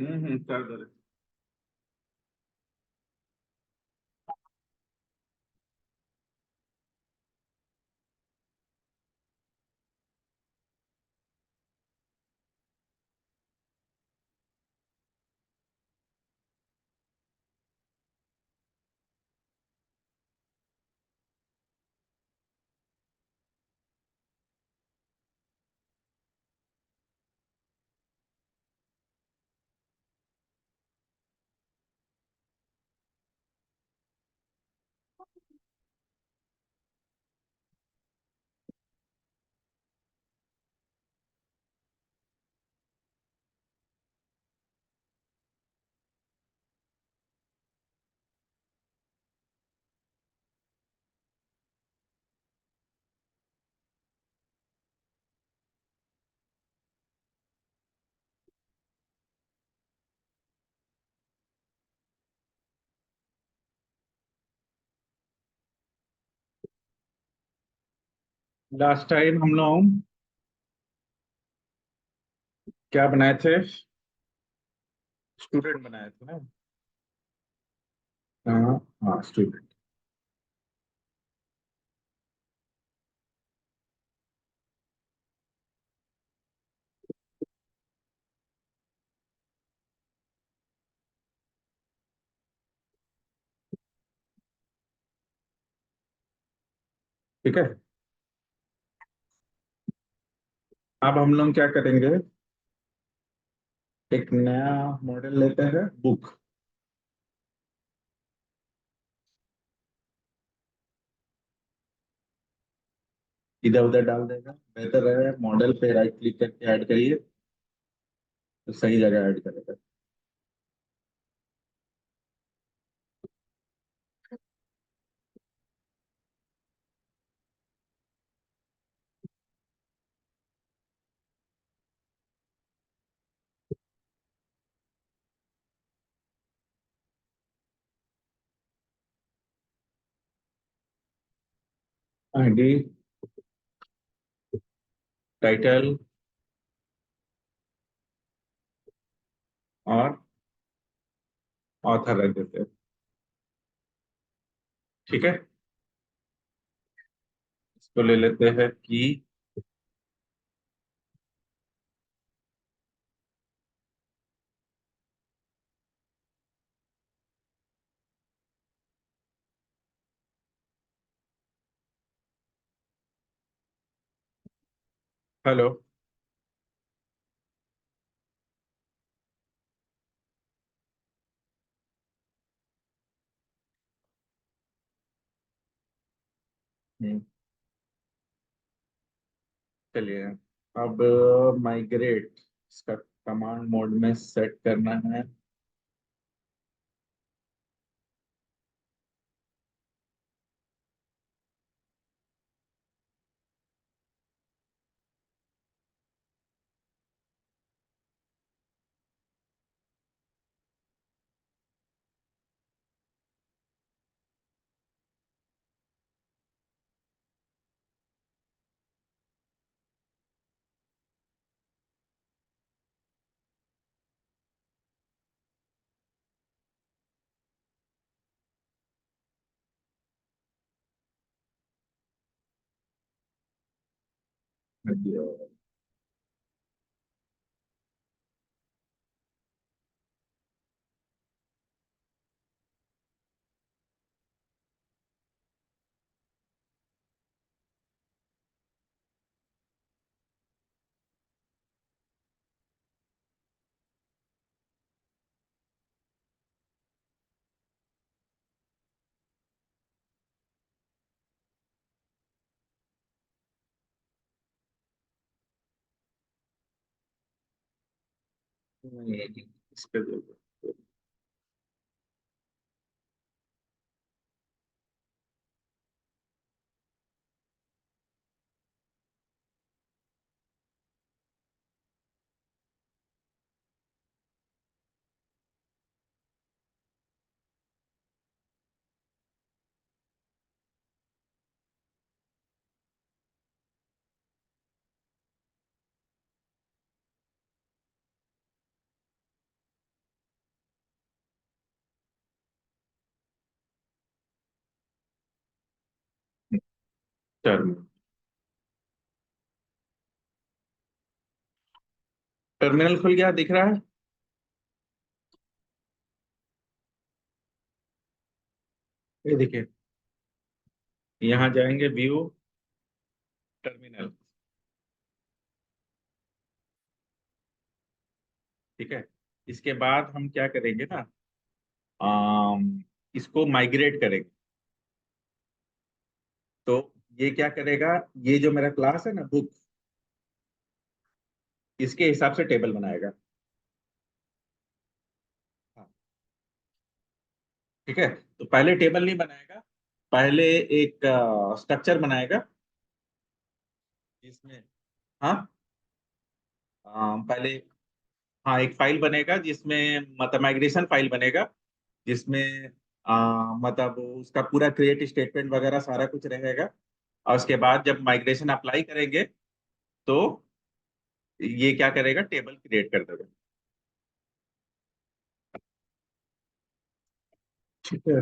कर दो। Last time हम लोग क्या बनाए थे? स्टूडेंट बनाए थे ना। हाँ। हाँ, स्टूडेंट। ठीक है। अब हम लोग क्या करेंगे? एक नया मॉडल लेते हैं, बुक। इधर उधर डाल देगा, बेहतर है। मॉडल पे राइट क्लिक करके ऐड करिए, तो सही जगह ऐड करेगा। आईडी, टाइटल और ऑथर रख देते हैं। ठीक है। इसको ले लेते हैं कि हेलो। चलिए, अब माइग्रेट इसका कमांड मोड में सेट करना है। नहीं, इस पे दे दो। टर्म टर्मिनल खुल गया, दिख रहा है? ये देखिए, यहाँ जाएंगे व्यू टर्मिनल। ठीक है। इसके बाद हम क्या करेंगे ना, इसको माइग्रेट करेंगे। तो ये क्या करेगा, ये जो मेरा क्लास है ना बुक, इसके हिसाब से टेबल बनाएगा। हाँ, ठीक है। तो पहले टेबल नहीं बनाएगा, पहले एक स्ट्रक्चर बनाएगा जिसमें, हाँ, पहले, हाँ, एक फाइल बनेगा जिसमें मतलब माइग्रेशन फाइल बनेगा, जिसमें मतलब उसका पूरा क्रिएट स्टेटमेंट वगैरह सारा कुछ रहेगा। और उसके बाद जब माइग्रेशन अप्लाई करेंगे तो ये क्या करेगा, टेबल क्रिएट कर देगा। ठीक है।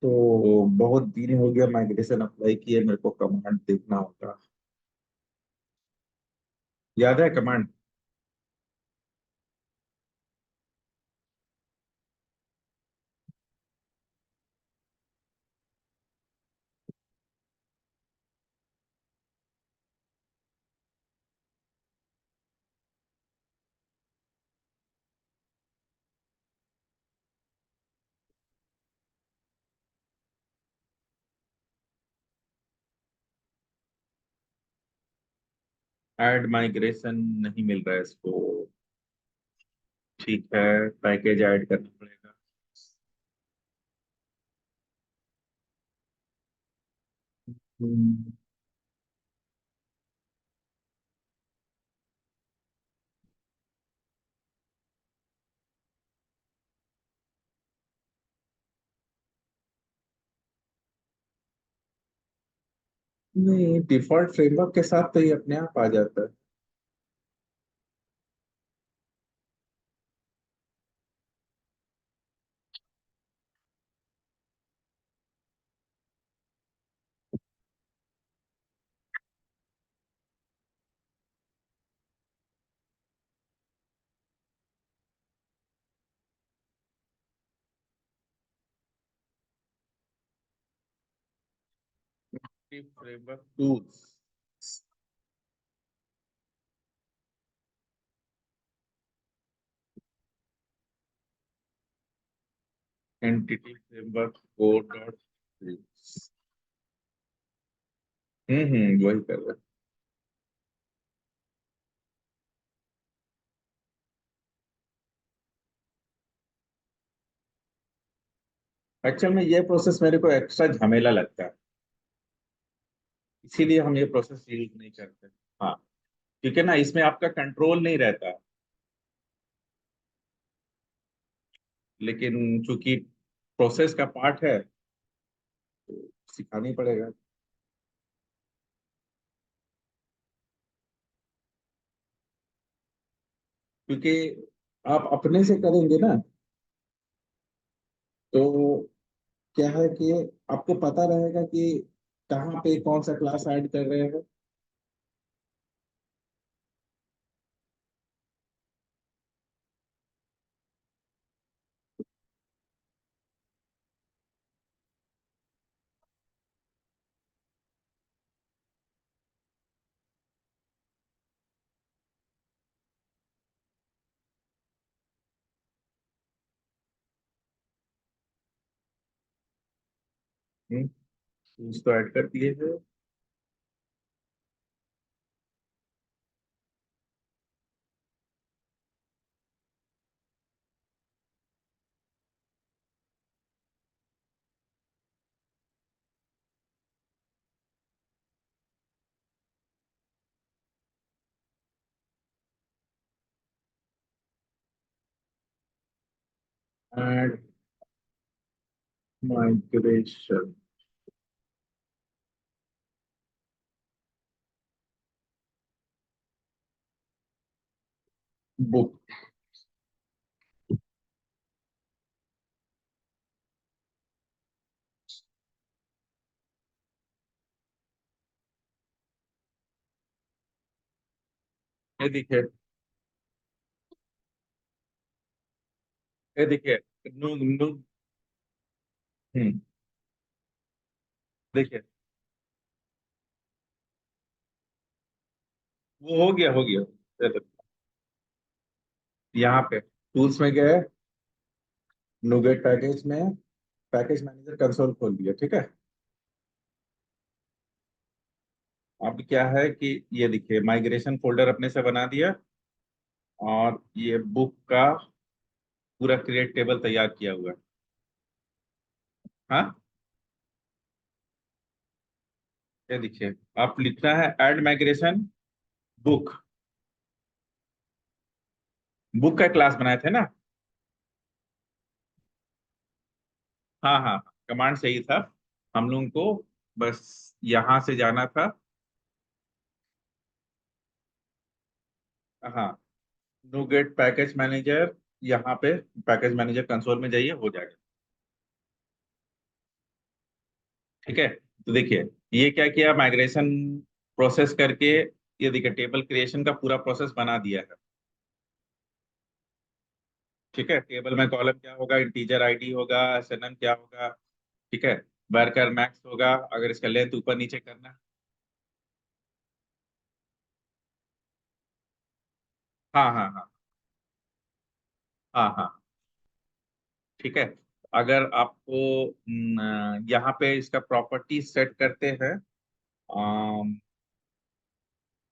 तो बहुत दिन हो गया माइग्रेशन अप्लाई किए, मेरे को कमांड देखना होगा। याद है कमांड? ऐड माइग्रेशन नहीं मिल रहा है इसको। ठीक है, पैकेज ऐड करना पड़ेगा। हम्म, नहीं, डिफॉल्ट फ्रेमवर्क के साथ तो ये अपने आप आ जाता है। Framework tools, entity framework code dot. वही कर रहे हैं। एक्चुअल में ये प्रोसेस मेरे को एक्स्ट्रा झमेला लगता है, इसीलिए हम ये प्रोसेस यूज नहीं करते। हाँ, क्योंकि ना इसमें आपका कंट्रोल नहीं रहता, लेकिन चूंकि प्रोसेस का पार्ट है तो सिखाना ही पड़ेगा। क्योंकि आप अपने से करेंगे ना, तो क्या है कि आपको पता रहेगा कि कहाँ पे कौन सा क्लास ऐड कर रहे हैं। टूल्स तो ऐड कर दिए हैं। Add migration book. ये देखिए, ये देखिए, नु नु हम्म, देखिए, वो हो गया, हो गया। चलो, यहाँ पे टूल्स में गए, नुगेट पैकेज में पैकेज मैनेजर कंसोल खोल दिया, ठीक है। अब क्या है कि ये देखिए, माइग्रेशन फोल्डर अपने से बना दिया, और ये बुक का पूरा क्रिएट टेबल तैयार किया हुआ है। हाँ, ये देखिए, आप लिखना है ऐड माइग्रेशन बुक। बुक का क्लास बनाए थे ना। हाँ हाँ, कमांड सही था। हम लोगों को बस यहाँ से जाना था। हाँ, नुगेट पैकेज मैनेजर, यहाँ पे पैकेज मैनेजर कंसोल में जाइए, हो जाएगा। ठीक है, तो देखिए, ये क्या किया, माइग्रेशन प्रोसेस करके, ये देखिए टेबल क्रिएशन का पूरा प्रोसेस बना दिया है। ठीक है, टेबल में कॉलम क्या होगा, इंटीजर आईडी होगा, एसएनएम क्या होगा। ठीक है, वर्कर मैक्स होगा, अगर इसका लेंथ ऊपर नीचे करना। हाँ हाँ हाँ, हाँ हाँ। ठीक है, अगर आपको यहाँ पे इसका प्रॉपर्टी सेट करते हैं,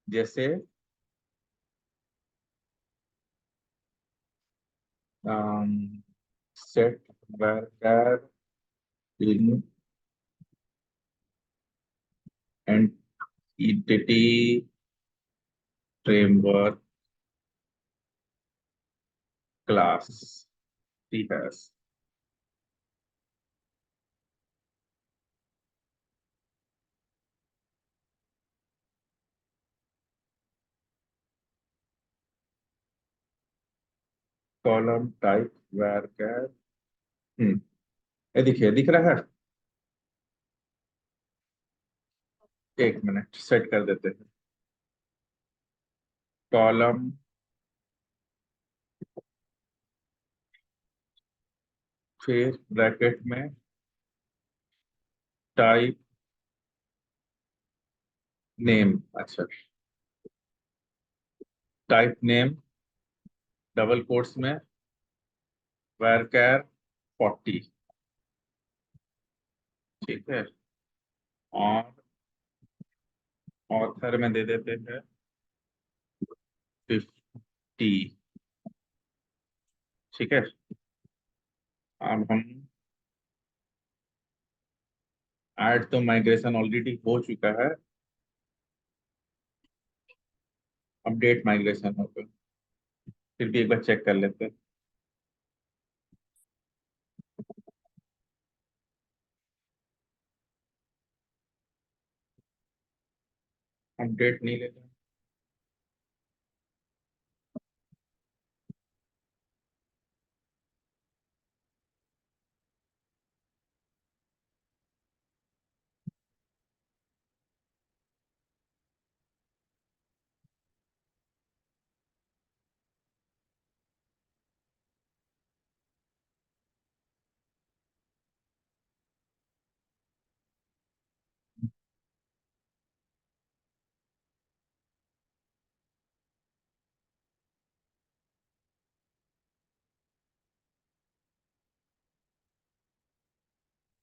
जैसे set worker in entity framework class, ठीक है, कॉलम टाइप वर्कर। हम्म, ये देखिए, दिख रहा है। एक मिनट, सेट कर देते हैं। कॉलम, फिर ब्रैकेट में टाइप नेम, अच्छा, टाइप नेम डबल कोट्स में वर्कर 40। ठीक है, और ऑथर में दे देते हैं 50। ठीक है, अब हम ऐड तो माइग्रेशन ऑलरेडी हो चुका है, अपडेट माइग्रेशन होगा, फिर भी एक बार चेक कर लेते हैं। अपडेट नहीं लेते।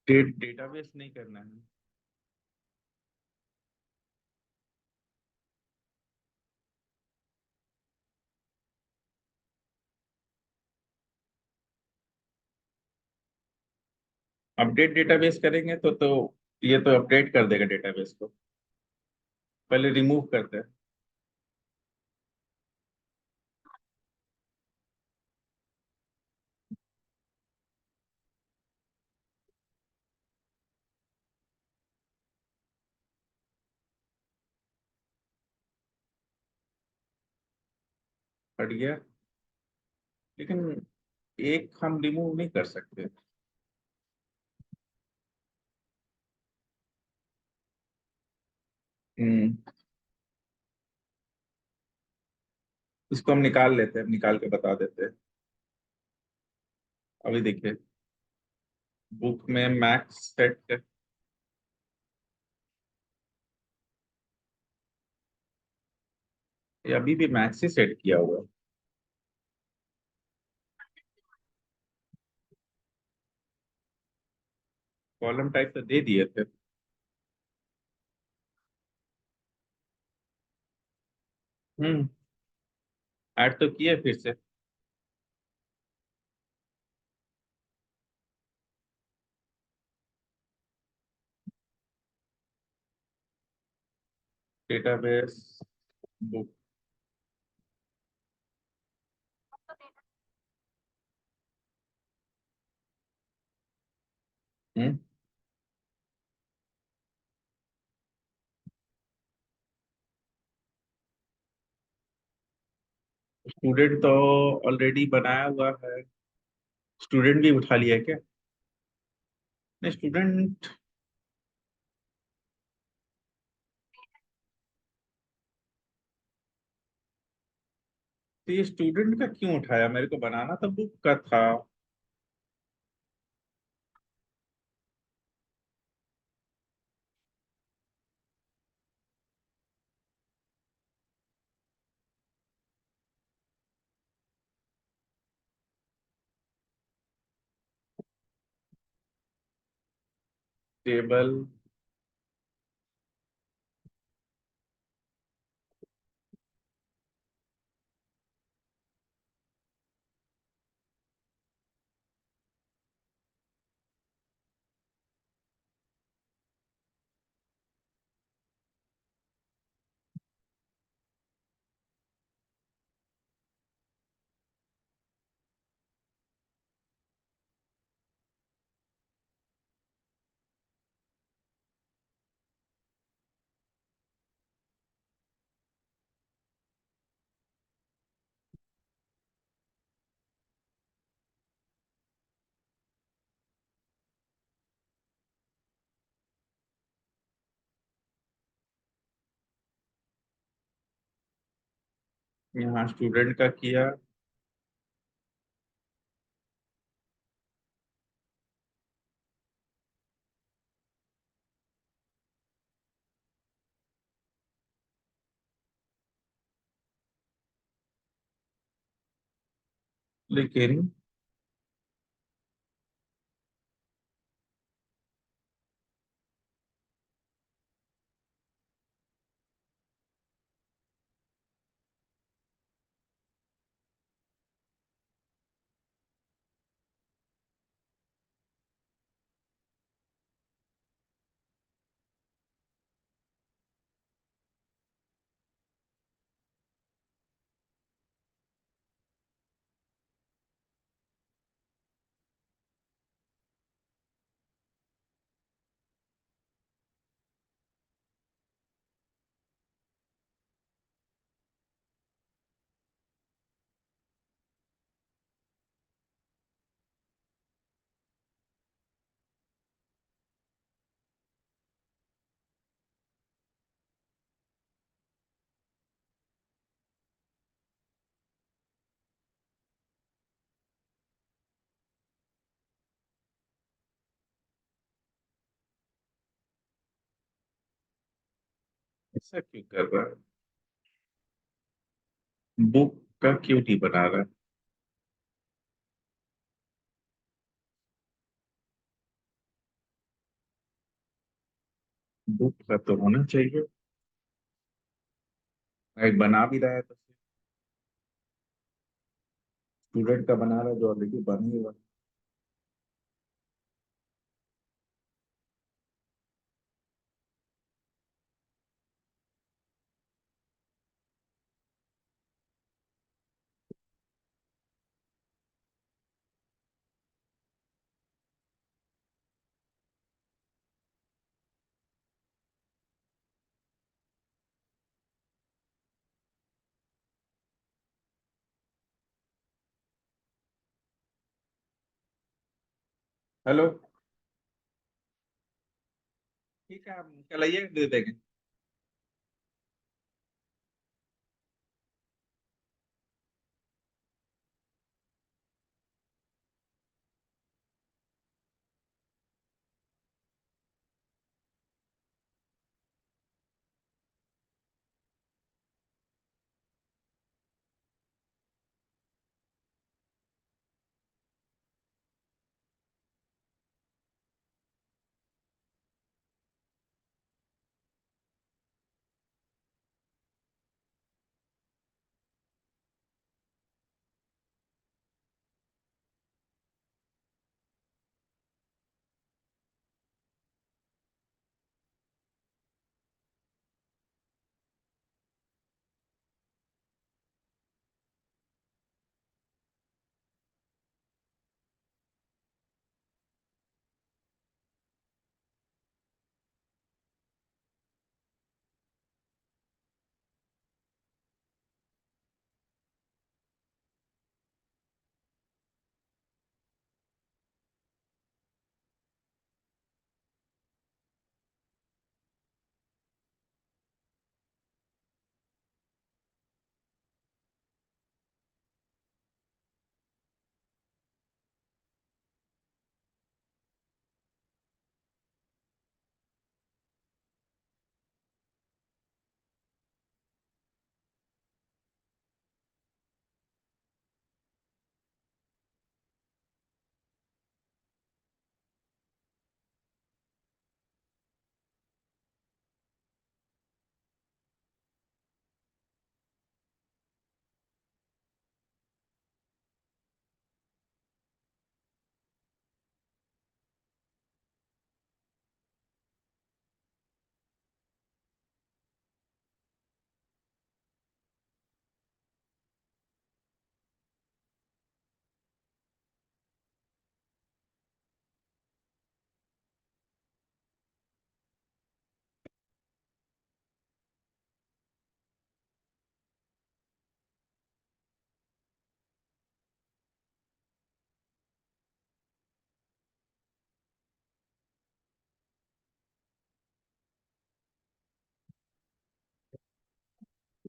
डेटाबेस नहीं करना है। अपडेट डेटाबेस करेंगे तो ये तो अपडेट कर देगा डेटाबेस को। पहले रिमूव करते हैं। हट गया, लेकिन एक हम रिमूव नहीं कर सकते। हम्म, इसको हम निकाल लेते हैं, निकाल के बता देते हैं। अभी देखिए, बुक में मैक्स सेट, ये अभी भी मैक्स ही सेट किया हुआ है। कॉलम टाइप तो दे दिए थे। हम्म। ऐड तो किए फिर से। Database, book. हम्म। स्टूडेंट तो ऑलरेडी बनाया हुआ है। स्टूडेंट भी उठा लिया है क्या? नहीं, स्टूडेंट। तो ये स्टूडेंट का क्यों उठाया? मेरे को बनाना तो बुक का था। टेबल। यहाँ स्टूडेंट का किया। लेकिन ऐसा क्यों कर रहा है? बुक का क्यों नहीं बना रहा है? बुक का तो होना चाहिए। एक बना भी रहा है तो स्टूडेंट का बना रहा है जो ऑलरेडी बन ही हुआ है। हेलो। ठीक है, हम कल आइए, दे देंगे।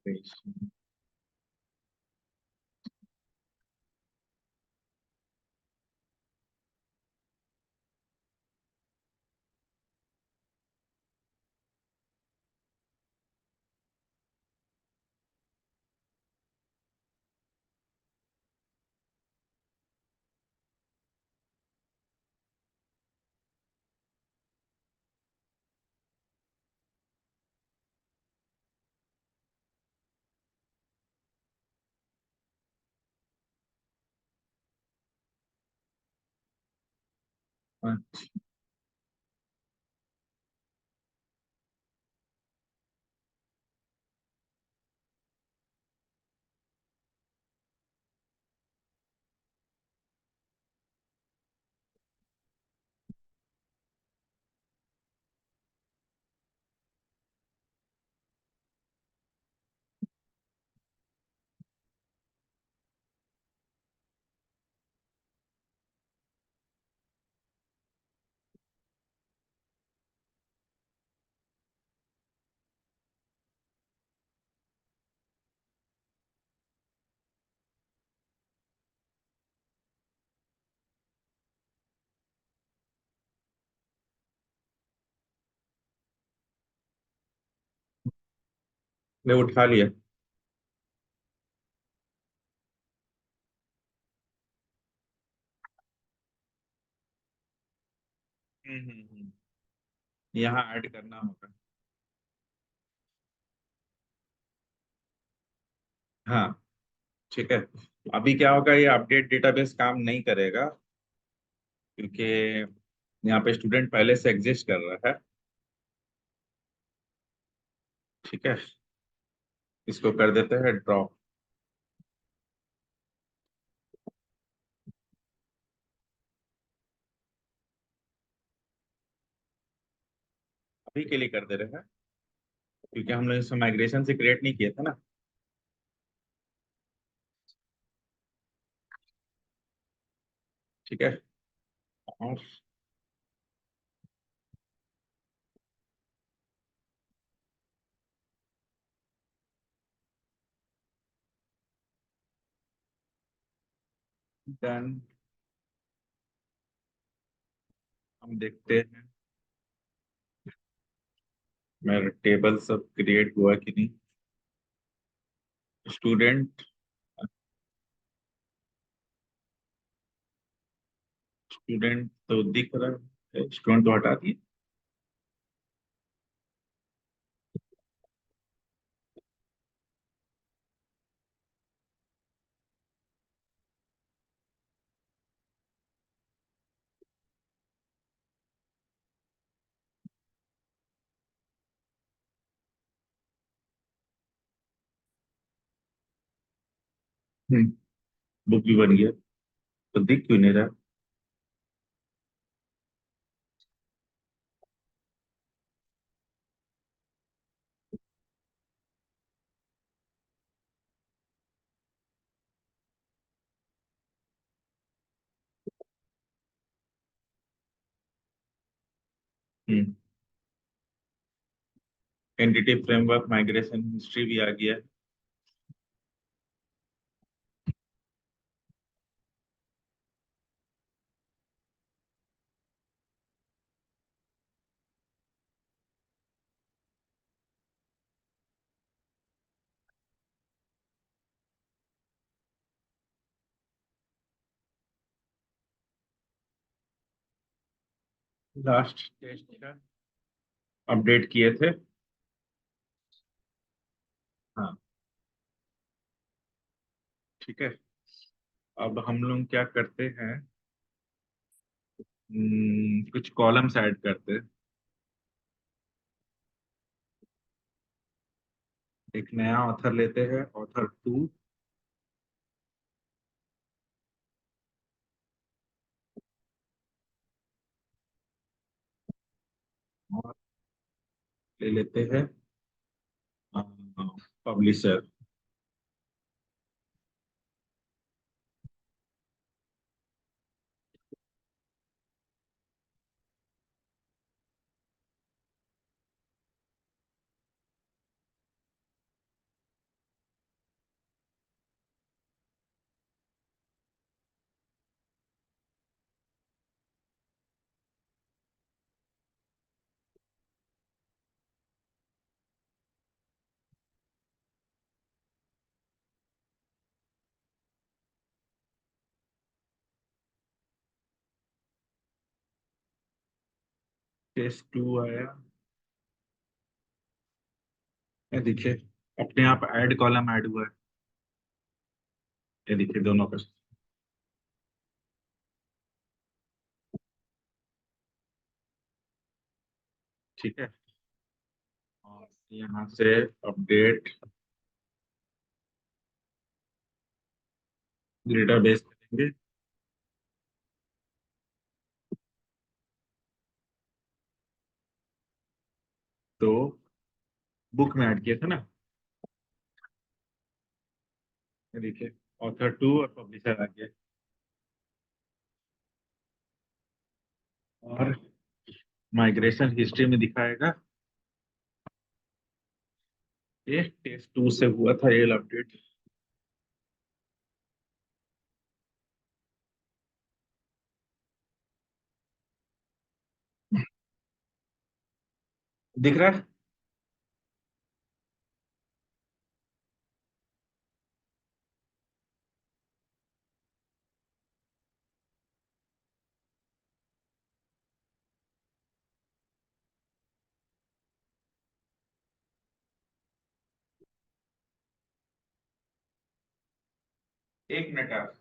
Migration। अच्छा, ने उठा लिया। यहाँ ऐड करना होगा। हाँ, ठीक है। अभी क्या होगा, ये अपडेट डेटाबेस काम नहीं करेगा, क्योंकि यहाँ पे स्टूडेंट पहले से एग्जिस्ट कर रहा है। ठीक है, इसको कर देते हैं ड्रॉप। अभी के लिए कर दे रहे हैं, क्योंकि हम लोग इसमें माइग्रेशन से क्रिएट नहीं किए थे ना। ठीक है। और डन। हम देखते हैं मेरा टेबल सब क्रिएट हुआ कि नहीं। स्टूडेंट, स्टूडेंट तो दिख रहा है, स्टूडेंट तो हटा दिए। हम्म, बुक भी बन गया, तो दिख क्यों नहीं रहा। एंटिटी फ्रेमवर्क माइग्रेशन हिस्ट्री भी आ गया। लास्ट टेस्ट का अपडेट किए थे। हाँ, ठीक है। अब हम लोग क्या करते हैं, कुछ कॉलम्स ऐड करते हैं। एक नया ऑथर लेते हैं, ऑथर टू। और ले लेते हैं पब्लिशर। टेस्ट टू आया। ये देखिए, अपने आप ऐड कॉलम ऐड हुआ है। ये देखिए दोनों का। ठीक है। और यहाँ से अपडेट डेटाबेस करेंगे। तो बुक में ऐड किया था ना। ये देखिए, ऑथर टू और पब्लिशर आ गया। और माइग्रेशन हिस्ट्री में दिखाएगा ये टेस्ट टू से हुआ था ये अपडेट। दिख रहा है। एक मिनट आप।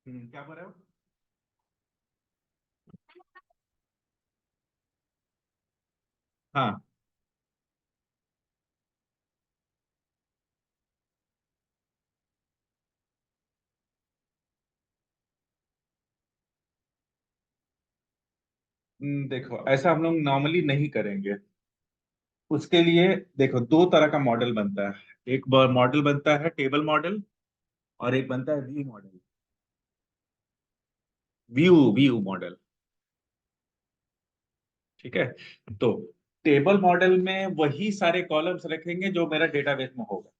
क्या बोल रहे हो? हाँ। देखो, ऐसा हम लोग नॉर्मली नहीं करेंगे। उसके लिए देखो, दो तरह का मॉडल बनता है। एक मॉडल बनता है टेबल मॉडल, और एक बनता है view model. View view model. ठीक है। तो टेबल मॉडल में वही सारे कॉलम्स रखेंगे जो मेरा डेटाबेस में होगा।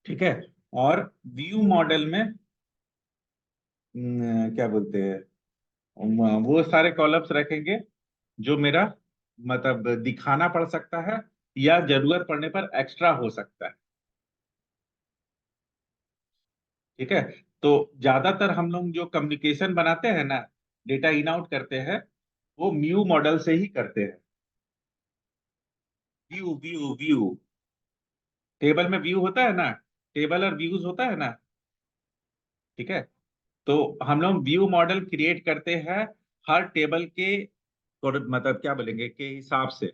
ठीक है। और व्यू मॉडल में क्या बोलते हैं, वो सारे कॉलम्स रखेंगे जो मेरा मतलब दिखाना पड़ सकता है, या जरूरत पड़ने पर एक्स्ट्रा हो सकता है। ठीक है। तो ज्यादातर हम लोग जो कम्युनिकेशन बनाते हैं ना, डेटा इन आउट करते हैं, वो व्यू मॉडल से ही करते हैं। View view view. टेबल में व्यू होता है ना, टेबल और व्यूज होता है ना। ठीक है। तो हम लोग व्यू मॉडल क्रिएट करते हैं हर टेबल के मतलब क्या बोलेंगे के हिसाब से।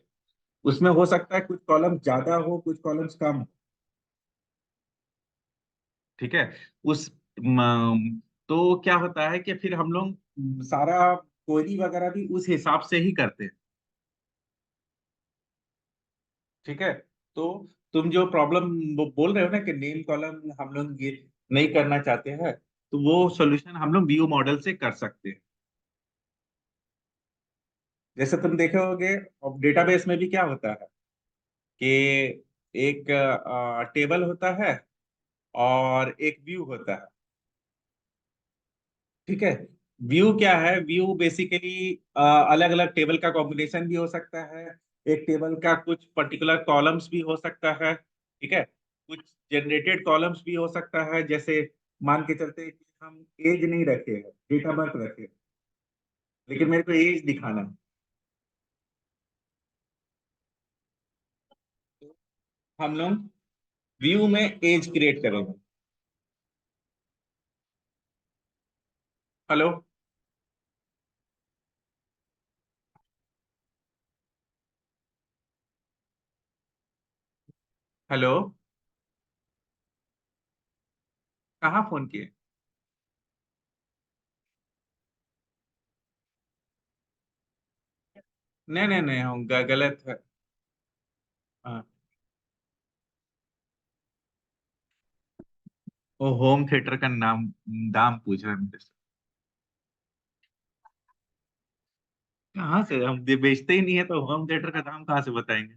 उसमें हो सकता है कुछ कॉलम ज्यादा हो, कुछ कॉलम्स कम हो। ठीक है। उस तो क्या होता है कि फिर हम लोग सारा क्वेरी वगैरह भी उस हिसाब से ही करते हैं। ठीक है। तो तुम जो प्रॉब्लम बोल रहे हो ना कि नेम कॉलम हम लोग ये नहीं करना चाहते हैं, तो वो सॉल्यूशन हम लोग व्यू मॉडल से कर सकते हैं। जैसे तुम देखे होगे, डेटाबेस में भी क्या होता है कि एक टेबल होता है और एक व्यू होता है। ठीक है। व्यू क्या है? व्यू बेसिकली अलग अलग टेबल का कॉम्बिनेशन भी हो सकता है। एक टेबल का कुछ पर्टिकुलर कॉलम्स भी हो सकता है। ठीक है। कुछ जनरेटेड कॉलम्स भी हो सकता है। जैसे मान के चलते हैं कि हम एज नहीं रखे हैं, डेट ऑफ बर्थ रखे हैं, लेकिन मेरे को एज दिखाना है। तो हम लोग व्यू में एज क्रिएट करेंगे। हेलो। हेलो। कहाँ फोन किए? नहीं नहीं नहीं, हम गलत है। हाँ। वो होम थिएटर का नाम दाम पूछ रहे हैं मेरे से। कहाँ से? हम बेचते ही नहीं है तो होम थिएटर का दाम कहाँ से बताएंगे?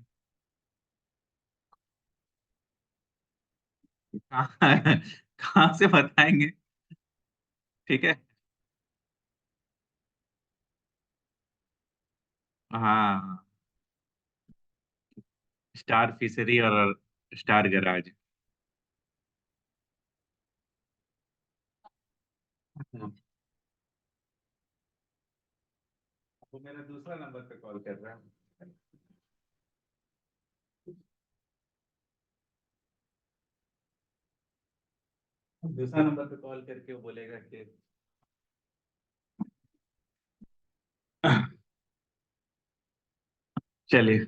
कहाँ कहाँ से बताएंगे? ठीक है। हाँ। स्टार फिशरी और स्टार गैराज। मेरा दूसरा नंबर पे कॉल कर रहा है। दूसरा नंबर पे कॉल करके वो बोलेगा कि चलिए।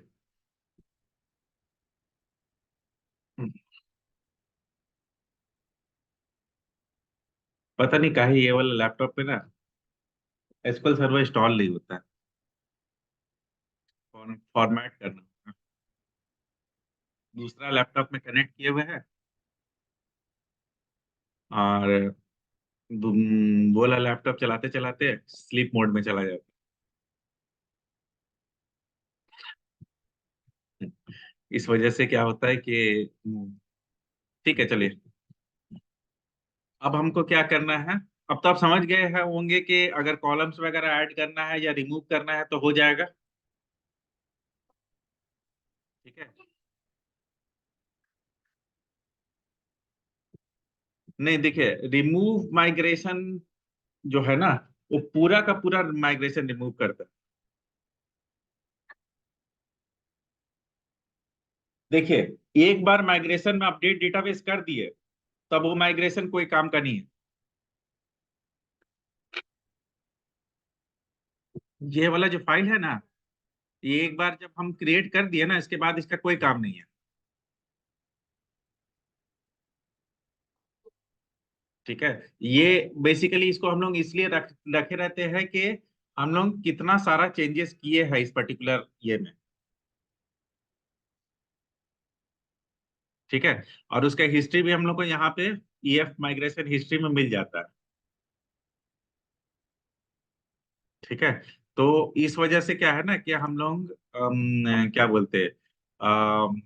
पता नहीं काहे ये वाला लैपटॉप पे ना एसक्यूएल सर्वर इंस्टॉल नहीं होता है। फॉर्मेट करना, दूसरा लैपटॉप में कनेक्ट किए हुए है और वो वाला लैपटॉप चलाते चलाते स्लीप मोड में चला जाता है। इस वजह से क्या होता है कि ठीक है चलिए। अब हमको क्या करना है? अब तो आप समझ गए हैं होंगे कि अगर कॉलम्स वगैरह ऐड करना है या रिमूव करना है तो हो जाएगा। ठीक है। नहीं देखिए, रिमूव माइग्रेशन जो है ना, वो पूरा का पूरा माइग्रेशन रिमूव करता है। देखिए, एक बार माइग्रेशन में अपडेट डेटाबेस कर दिए तब वो माइग्रेशन कोई काम का नहीं है। ये वाला जो फाइल है ना, ये एक बार जब हम क्रिएट कर दिए ना, इसके बाद इसका कोई काम नहीं है। ठीक है। ये बेसिकली इसको हम लोग इसलिए रखे रहते हैं कि हम लोग कितना सारा चेंजेस किए हैं इस पर्टिकुलर ये में। ठीक है। और उसका हिस्ट्री भी हम लोग को यहाँ पे ईएफ माइग्रेशन हिस्ट्री में मिल जाता है। ठीक है। तो इस वजह से क्या है ना कि हम लोग क्या बोलते हैं, अम,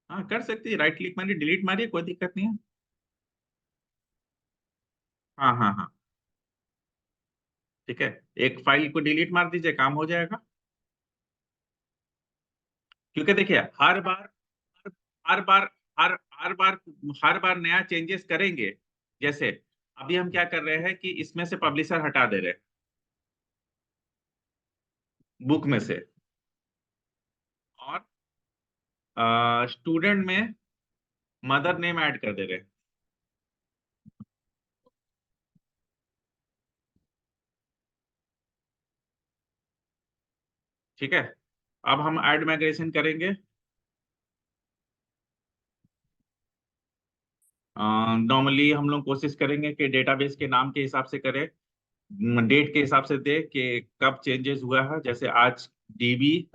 हाँ कर सकती है, राइट क्लिक मारिए, डिलीट मारिए, कोई दिक्कत नहीं है। हाँ हाँ हाँ। ठीक है। एक फाइल को डिलीट मार दीजिए, काम हो जाएगा। क्योंकि देखिए हर बार हर हर बार हर बार नया चेंजेस करेंगे। जैसे अभी हम क्या कर रहे हैं कि इसमें से पब्लिशर हटा दे रहे हैं, बुक में से, और स्टूडेंट में मदर नेम ऐड कर दे रहे हैं। ठीक है। अब हम ऐड माइग्रेशन करेंगे। नॉर्मली हम लोग कोशिश करेंगे कि डेटाबेस के नाम के हिसाब से करें, डेट के हिसाब से दे कि कब चेंजेस हुआ है। जैसे आज डीबी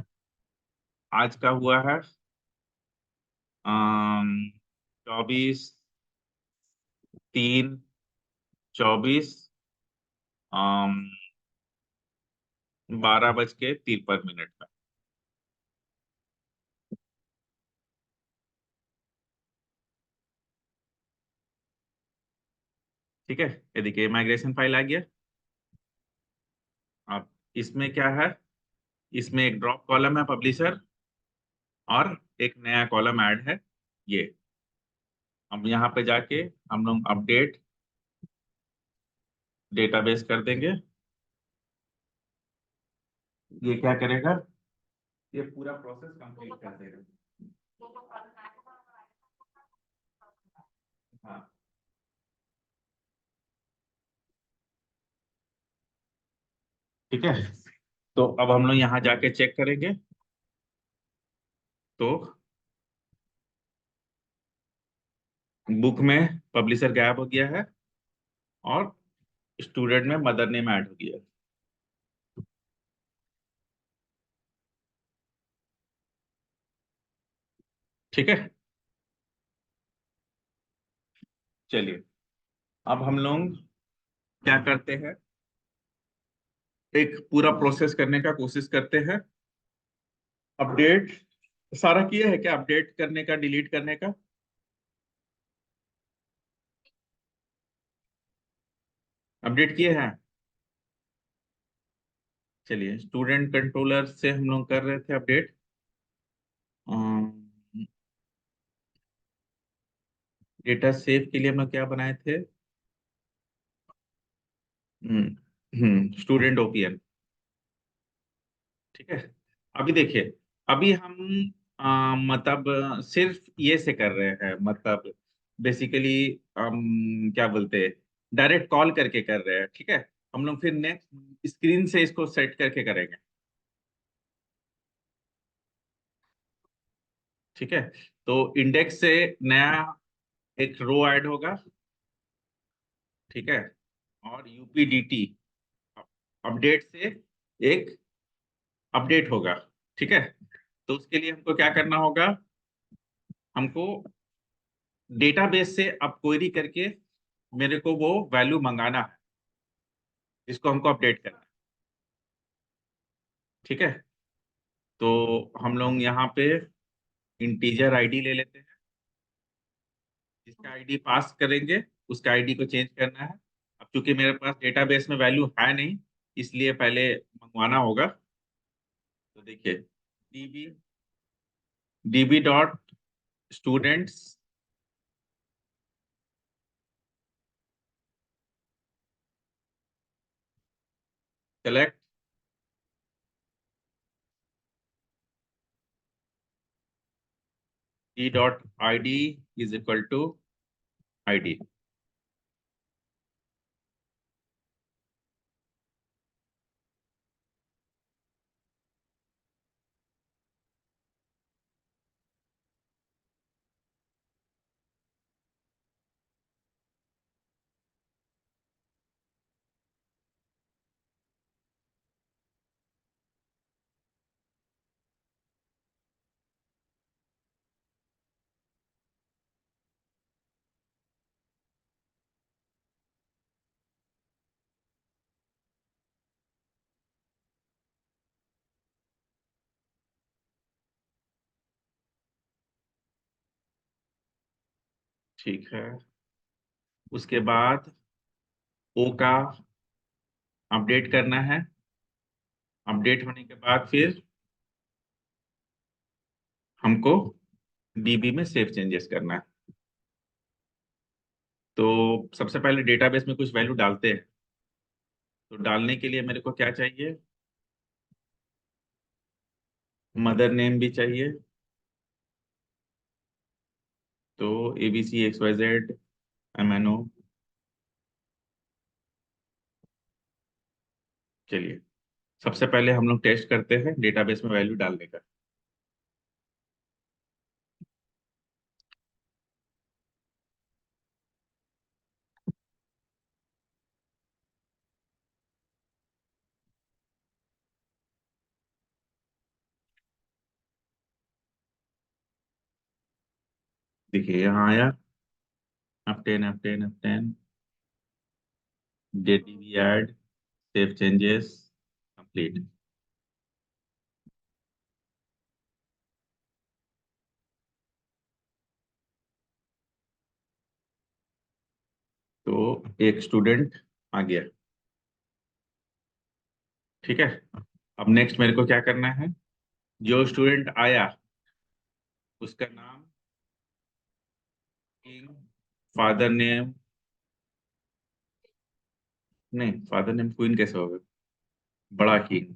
आज का हुआ है 24/3/24, 12:53 का। ठीक है। ये देखिए माइग्रेशन फाइल आ गया। अब इसमें क्या है, इसमें एक ड्रॉप कॉलम है पब्लिशर, और एक नया कॉलम ऐड है ये। अब यहाँ पे जाके हम लोग अपडेट डेटाबेस कर देंगे। ये क्या करेगा, ये पूरा प्रोसेस कंप्लीट कर देगा। हाँ। ठीक है। तो अब हम लोग यहाँ जाके चेक करेंगे। तो बुक में पब्लिशर गायब हो गया है और स्टूडेंट में मदर नेम ऐड हो गया है। ठीक है। चलिए, अब हम लोग क्या करते हैं, एक पूरा प्रोसेस करने का कोशिश करते हैं। अपडेट सारा किया है क्या, अपडेट करने का, डिलीट करने का? अपडेट किए हैं। चलिए, स्टूडेंट कंट्रोलर से हम लोग कर रहे थे अपडेट। डेटा सेव के लिए हम लोग क्या बनाए थे? Student OPN. ठीक है। अभी देखिए, अभी हम मतलब सिर्फ ये से कर रहे हैं, मतलब बेसिकली हम क्या बोलते हैं, डायरेक्ट कॉल करके कर रहे हैं। ठीक है। हम लोग फिर नेक्स्ट स्क्रीन से इसको सेट करके करेंगे। ठीक है। तो इंडेक्स से नया एक रो ऐड होगा। ठीक है। और यूपीडीटी अपडेट से एक अपडेट होगा। ठीक है। तो उसके लिए हमको क्या करना होगा? हमको डेटाबेस से अब क्वेरी करके मेरे को वो वैल्यू मंगाना है, जिसको हमको अपडेट करना है। ठीक है। तो हम लोग यहाँ पे इंटीजर आईडी ले लेते हैं। जिसका आईडी पास करेंगे उसका आईडी को चेंज करना है। अब चूंकि मेरे पास डेटाबेस में वैल्यू है नहीं, इसलिए पहले मंगवाना होगा। तो देखिए, DB DB dot students select D dot I D is equal to I D. ठीक है। उसके बाद ओ का अपडेट करना है। अपडेट होने के बाद फिर हमको डीबी में सेव चेंजेस करना है। तो सबसे पहले डेटाबेस में कुछ वैल्यू डालते हैं। तो डालने के लिए मेरे को क्या चाहिए? मदर नेम भी चाहिए। तो ABCXYZ MNO। चलिए, सबसे पहले हम लोग टेस्ट करते हैं डेटाबेस में वैल्यू डालने का। देखिए यहाँ आया, F10 DDB add save changes complete. तो एक स्टूडेंट आ गया। ठीक है। अब नेक्स्ट मेरे को क्या करना है? जो स्टूडेंट आया उसका नाम, किंग, फादर नेम, नहीं फादर नेम क्वीन कैसे होगा, बड़ा किंग।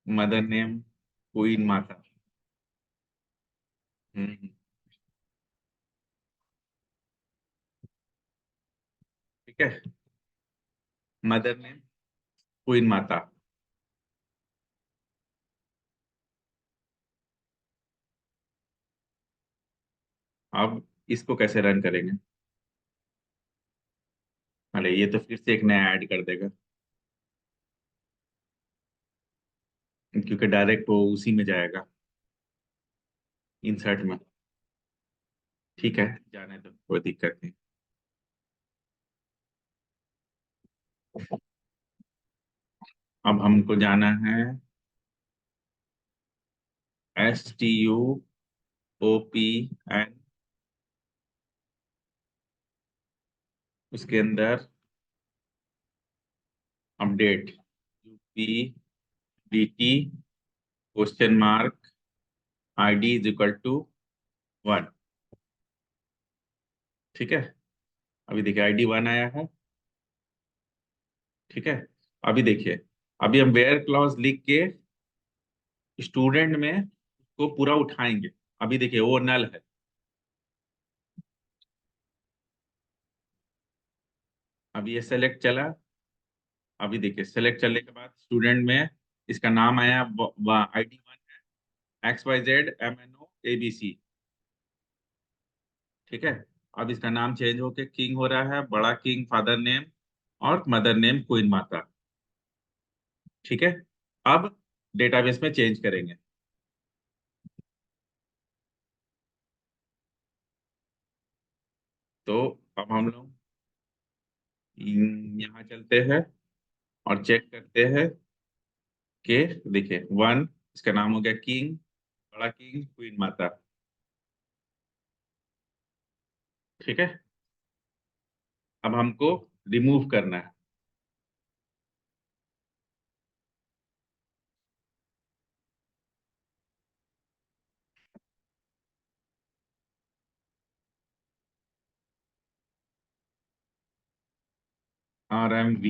मदर नेम क्वीन माता। हम्म। ठीक है। मदर नेम क्वीन माता। अब इसको कैसे रन करेंगे? अरे ये तो फिर से एक नया ऐड कर देगा, क्योंकि डायरेक्ट वो उसी में जाएगा, इंसर्ट में। ठीक है, जाने दो, कोई दिक्कत नहीं। अब हमको जाना है STUOPN, उसके अंदर update UP dt question mark id is equal to 1। ठीक है, अभी देखिए id 1 आया है। ठीक है, अभी देखिए, अभी हम वेयर क्लॉज लिख के स्टूडेंट में उसको पूरा उठाएंगे। अभी देखिए वो नल है। अभी ये सेलेक्ट चला। अभी देखिए सेलेक्ट चलने के बाद स्टूडेंट में इसका नाम आया id 1 है, XYZ MNO ABC। ठीक है, अब इसका नाम चेंज होके किंग हो रहा है, बड़ा किंग फादर नेम और मदर नेम क्वीन माता। ठीक है, अब डेटाबेस में चेंज करेंगे। तो अब हम लोग यहाँ चलते हैं और चेक करते हैं कि देखिए 1, इसका नाम हो गया किंग, बड़ा किंग क्वीन माता। ठीक है, अब हमको रिमूव करना है। RMV।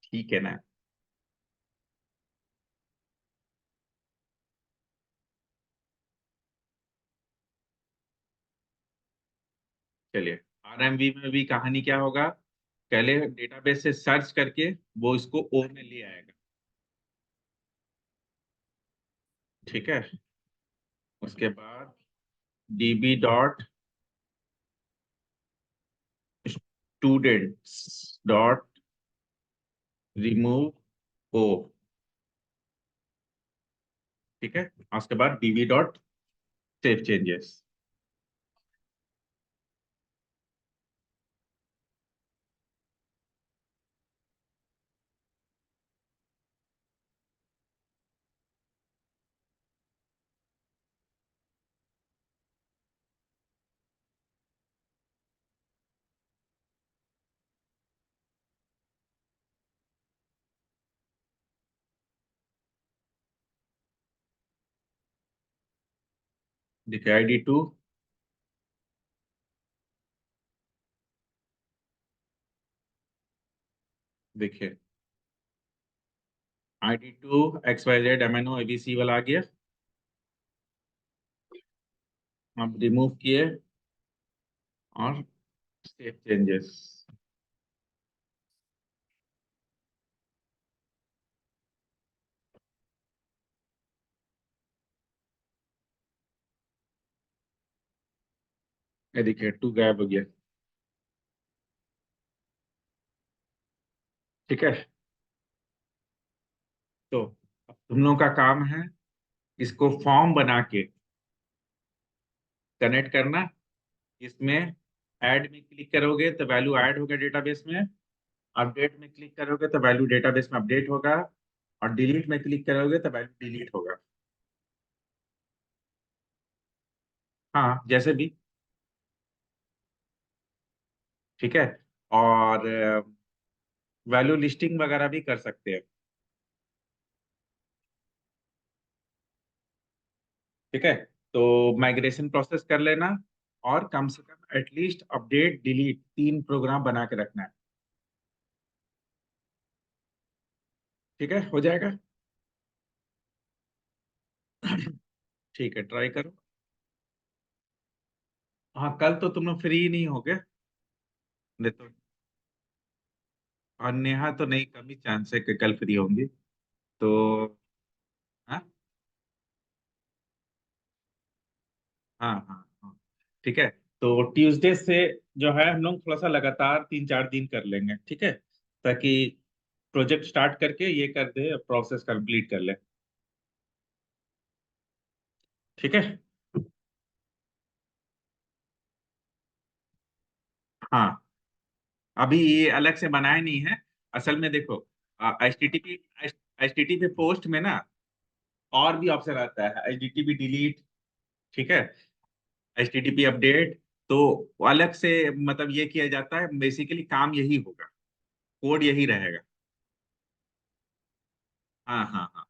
ठीक है ना। चलिए, RMV में भी कहानी क्या होगा, पहले डेटाबेस से सर्च करके वो इसको ओ में ले आएगा। ठीक है, उसके बाद db.students.remove o। ठीक है, और उसके बाद db.save changes। देखिए ID 2, देखिए ID 2 XYZ MNO ABC वाला आ गया। आप रिमूव किए और सेव चेंजेस। ये देखिए 2 गायब हो गया। ठीक है, तो अब तुम लोगों का काम है इसको फॉर्म बना के कनेक्ट करना। इसमें ऐड में क्लिक करोगे तो वैल्यू ऐड होगा डेटाबेस में, अपडेट में क्लिक करोगे तो वैल्यू डेटाबेस में अपडेट होगा, और डिलीट में क्लिक करोगे तो वैल्यू डिलीट होगा। हाँ, जैसे भी। ठीक है, और वैल्यू लिस्टिंग वगैरह भी कर सकते हैं। ठीक है, तो माइग्रेशन प्रोसेस कर लेना, और कम से कम एटलीस्ट अपडेट डिलीट 3 प्रोग्राम बना के रखना है। ठीक है, हो जाएगा। ठीक है, ट्राई करो। हाँ, कल तो तुम लोग फ्री नहीं होगे। नहीं तो, और नेहा तो नहीं, कम ही चांस है कि कल फ्री होंगी। तो हाँ हाँ हाँ हाँ, ठीक है। तो ट्यूसडे से जो है हम लोग थोड़ा सा लगातार 3-4 दिन कर लेंगे। ठीक है, ताकि प्रोजेक्ट स्टार्ट करके ये कर दे, प्रोसेस कंप्लीट कर ले। ठीक है। हाँ, अभी ये अलग से बनाया नहीं है। असल में देखो, H T T P post में ना और भी ऑप्शन आता है, HTTP डिलीट। ठीक है, HTTP अपडेट, तो अलग से मतलब ये किया जाता है, बेसिकली काम यही होगा, कोड यही रहेगा। हाँ हाँ हाँ।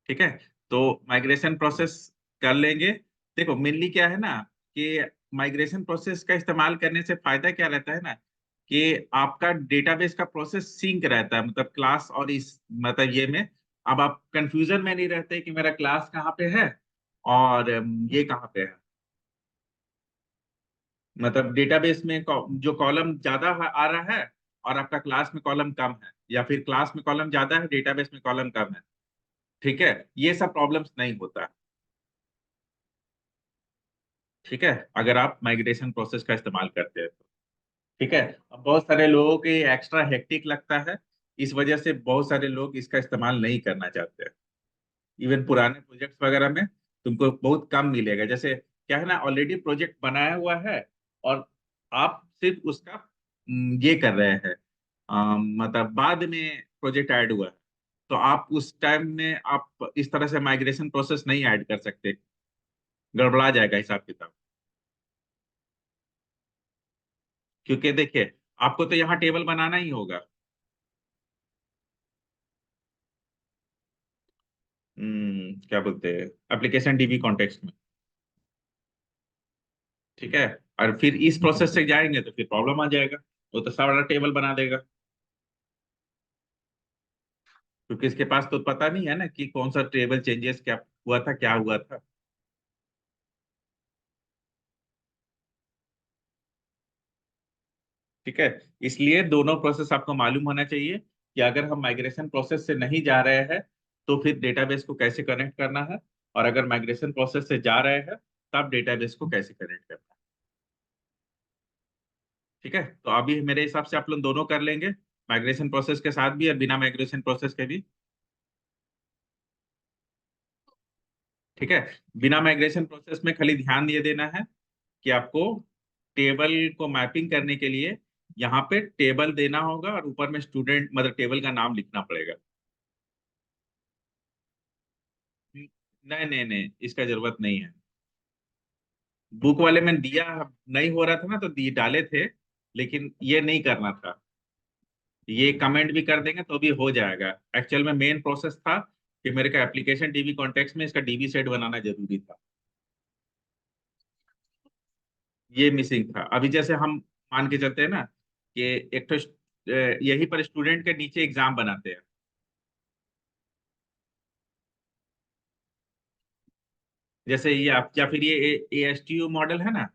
ठीक है, तो माइग्रेशन प्रोसेस कर लेंगे। देखो मेनली क्या है ना, कि माइग्रेशन प्रोसेस का इस्तेमाल करने से फायदा क्या रहता है ना, कि आपका डेटाबेस का प्रोसेस सिंक रहता है, मतलब क्लास और इस मतलब ये में अब आप कंफ्यूजन में नहीं रहते कि मेरा क्लास कहाँ पे है और ये कहाँ पे है। मतलब डेटाबेस में जो कॉलम ज्यादा आ रहा है और आपका क्लास में कॉलम कम है, या फिर क्लास में कॉलम ज्यादा है डेटाबेस में कॉलम कम है। ठीक है, ये सब प्रॉब्लम्स नहीं होता। ठीक है, अगर आप माइग्रेशन प्रोसेस का इस्तेमाल करते हैं तो। ठीक है, अब बहुत सारे लोगों के एक्स्ट्रा हेक्टिक लगता है, इस वजह से बहुत सारे लोग इसका इस्तेमाल नहीं करना चाहते हैं। इवन पुराने प्रोजेक्ट्स वगैरह में तुमको बहुत कम मिलेगा। जैसे क्या है ना, ऑलरेडी प्रोजेक्ट बनाया हुआ है और आप सिर्फ उसका ये कर रहे हैं, मतलब बाद में प्रोजेक्ट ऐड हुआ है, तो आप उस टाइम में आप इस तरह से माइग्रेशन प्रोसेस नहीं ऐड कर सकते, गड़बड़ा जाएगा हिसाब किताब। क्योंकि देखिए, आपको तो यहाँ टेबल बनाना ही होगा। क्या बोलते हैं, एप्लीकेशन डीबी कॉन्टेक्स्ट में। ठीक है, और फिर इस प्रोसेस से जाएंगे तो फिर प्रॉब्लम आ जाएगा, वो तो सारा टेबल बना देगा। क्योंकि इसके पास तो पता नहीं है ना कि कौन सा टेबल चेंजेस क्या हुआ था, क्या हुआ था। ठीक है, इसलिए दोनों प्रोसेस आपको मालूम होना चाहिए कि अगर हम माइग्रेशन प्रोसेस से नहीं जा रहे हैं तो फिर डेटाबेस को कैसे कनेक्ट करना है, और अगर माइग्रेशन प्रोसेस से जा रहे हैं तब डेटाबेस को कैसे कनेक्ट करना है। ठीक है, तो अभी मेरे हिसाब से आप लोग दोनों कर लेंगे, माइग्रेशन प्रोसेस के साथ भी और बिना माइग्रेशन प्रोसेस के भी। ठीक है, बिना माइग्रेशन प्रोसेस में खाली ध्यान ये देना है कि आपको टेबल को मैपिंग करने के लिए यहाँ पे टेबल देना होगा और ऊपर में स्टूडेंट मतलब टेबल का नाम लिखना पड़ेगा। नहीं नहीं नहीं, इसका जरूरत नहीं है। बुक वाले में दिया, नहीं हो रहा था ना तो दिए डाले थे, लेकिन ये नहीं करना था। ये कमेंट भी कर देंगे तो भी हो जाएगा। एक्चुअल में मेन प्रोसेस था कि मेरे का एप्लीकेशन डीबी कॉन्टेक्स्ट में इसका डीबी सेट बनाना जरूरी था। ये मिसिंग था। अभी जैसे हम मान के चलते हैं ना कि एक तो यही पर स्टूडेंट के नीचे एग्जाम बनाते हैं। जैसे ये आप या फिर ये ASTU मॉडल है ना,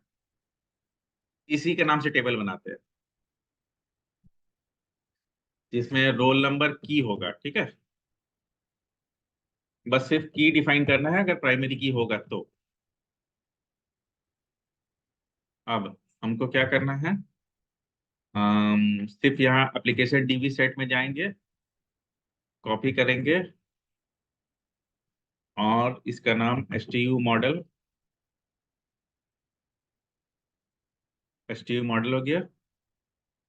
इसी के नाम से टेबल बनाते हैं, जिसमें रोल नंबर की होगा। ठीक है, बस सिर्फ की डिफाइन करना है अगर प्राइमरी की होगा तो। अब हमको क्या करना है, सिर्फ यहाँ एप्लीकेशन डीबी सेट में जाएंगे, कॉपी करेंगे और इसका नाम एस टी यू मॉडल हो गया।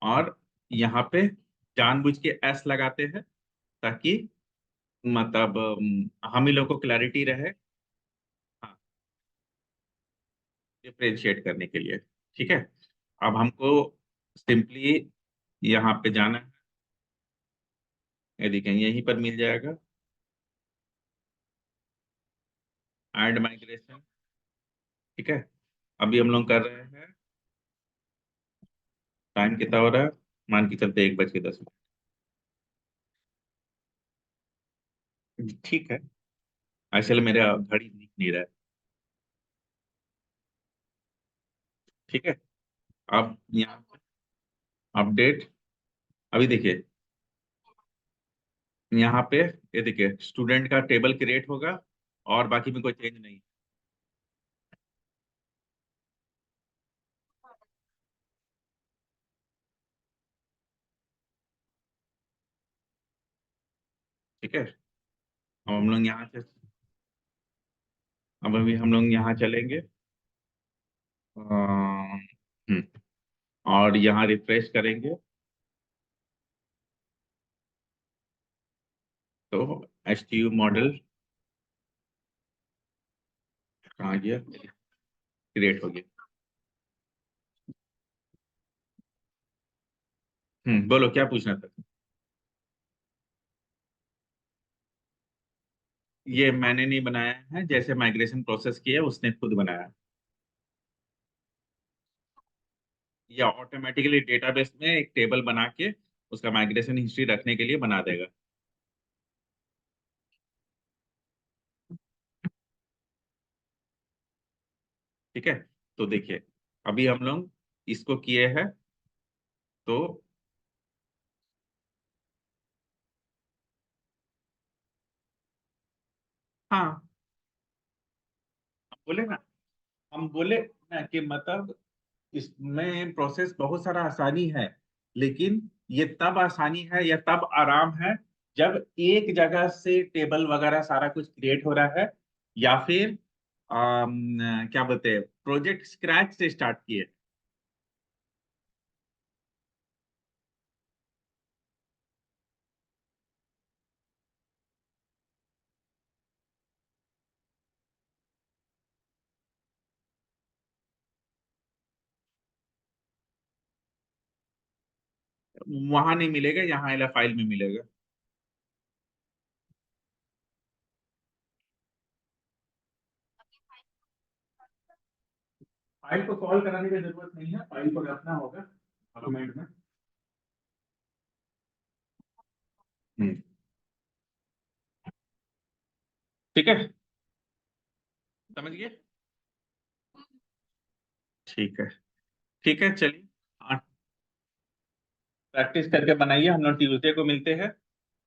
और यहाँ पे जानबूझ के एस लगाते हैं ताकि मतलब हम ही लोग को क्लैरिटी रहे। हाँ, डिफरेंशिएट करने के लिए। ठीक है, अब हमको सिंपली यहाँ पे जाना है, ये देखें यहीं पर मिल जाएगा, ऐड माइग्रेशन। ठीक है, अभी हम लोग कर रहे हैं। टाइम कितना हो रहा है, मान के चलते 1:10। ठीक है, एक्चुअली मेरा घड़ी दिख नहीं रहा है। ठीक है, अब यहाँ अपडेट, अभी देखिए यहाँ पे, ये देखिए स्टूडेंट का टेबल क्रिएट होगा और बाकी में कोई चेंज नहीं। ठीक है, अब हम लोग यहाँ से, अब अभी हम लोग यहाँ चलेंगे, हम्म, और यहाँ रिफ्रेश करेंगे तो HTU मॉडल कहाँ गया? क्रिएट हो गया। बोलो क्या पूछना था। ये मैंने नहीं बनाया है, जैसे माइग्रेशन प्रोसेस किया उसने खुद बनाया। या ऑटोमेटिकली डेटाबेस में एक टेबल बना के उसका माइग्रेशन हिस्ट्री रखने के लिए बना देगा। ठीक है, तो देखिए, अभी हम लोग इसको किए हैं, तो हाँ, बोले ना, हम बोले ना कि मतलब इसमें प्रोसेस बहुत सारा आसानी है, लेकिन ये तब आसानी है या तब आराम है जब एक जगह से टेबल वगैरह सारा कुछ क्रिएट हो रहा है, या फिर क्या बोलते हैं, प्रोजेक्ट स्क्रैच से स्टार्ट किए। वहां नहीं मिलेगा, यहाँ एल फाइल में मिलेगा। फाइल को कॉल कराने की जरूरत नहीं है, फाइल को रखना होगा डॉक्यूमेंट में। हम्म, ठीक है, समझ गए। ठीक है, ठीक है, चलिए। प्रैक्टिस करके बनाइए, हम लोग ट्यूसडे को मिलते हैं,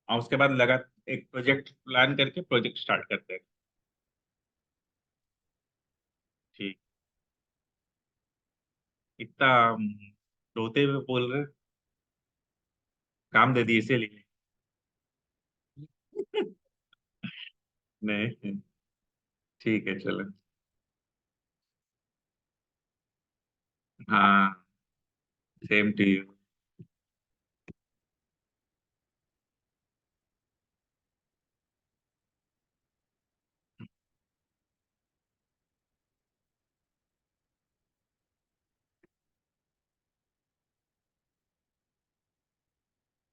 और उसके बाद लगा एक प्रोजेक्ट प्लान करके प्रोजेक्ट स्टार्ट करते हैं। ठीक। इतना रोते हुए बोल रहे, काम दे दिए इसीलिए। नहीं, ठीक है, चलो। हाँ, सेम टू यू।